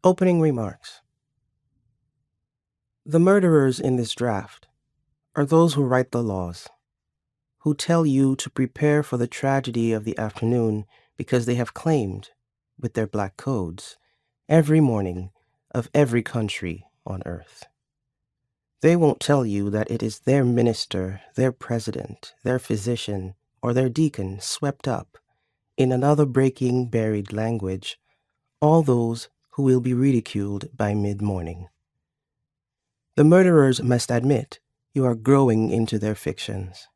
Opening remarks. The murderers in this draft are those who write the laws, who tell you to prepare for the tragedy of the afternoon because they have claimed, with their black codes, every morning of every country on earth. They won't tell you that it is their minister, their president, their physician, or their deacon swept up, in another breaking buried language, all those who will be ridiculed by mid-morning. The murderers must admit you are growing into their fictions,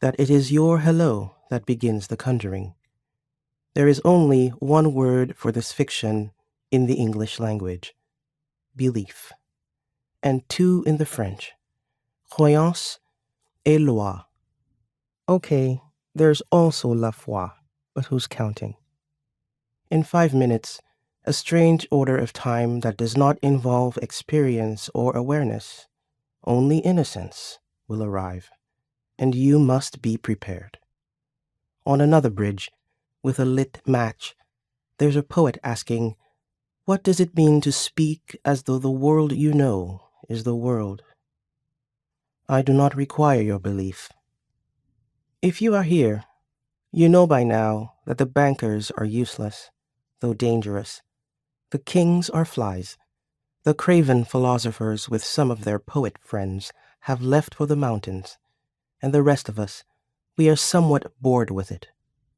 that it is your hello that begins the conjuring. There is only one word for this fiction in the English language, belief, and two in the French, croyance et loi. Okay, there's also la foi, but who's counting? In 5 minutes, a strange order of time that does not involve experience or awareness, only innocence, will arrive, and you must be prepared. On another bridge, with a lit match, there's a poet asking, what does it mean to speak as though the world you know is the world? I do not require your belief. If you are here, you know by now that the bankers are useless, though dangerous. The kings are flies. The craven philosophers with some of their poet friends have left for the mountains, and the rest of us, we are somewhat bored with it,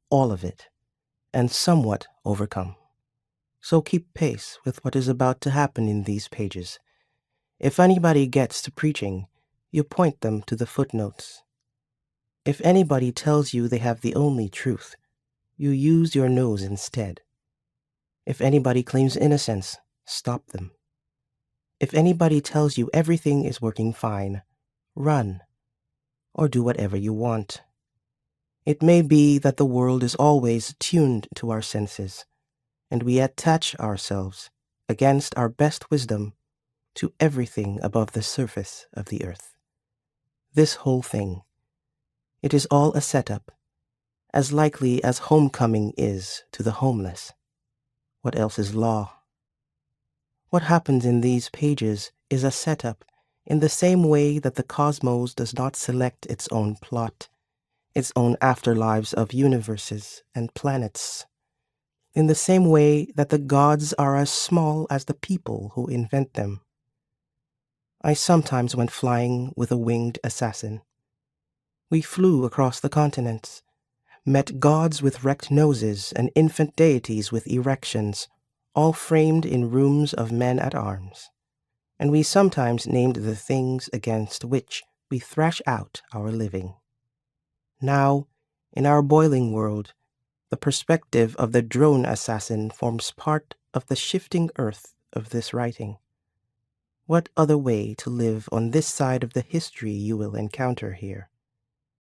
all of it, and somewhat overcome. So keep pace with what is about to happen in these pages. If anybody gets to preaching, you point them to the footnotes. If anybody tells you they have the only truth, you use your nose instead. If anybody claims innocence, stop them. If anybody tells you everything is working fine, run, or do whatever you want. It may be that the world is always tuned to our senses, and we attach ourselves, against our best wisdom, to everything above the surface of the earth. This whole thing, it is all a setup, as likely as homecoming is to the homeless. What else is law? What happens in these pages is a setup in the same way that the cosmos does not select its own plot, its own afterlives of universes and planets, in the same way that the gods are as small as the people who invent them. I sometimes went flying with a winged assassin. We flew across the continents, met gods with wrecked noses and infant deities with erections, all framed in rooms of men at arms. And we sometimes named the things against which we thrash out our living. Now, in our boiling world, the perspective of the drone assassin forms part of the shifting earth of this writing. What other way to live on this side of the history you will encounter here?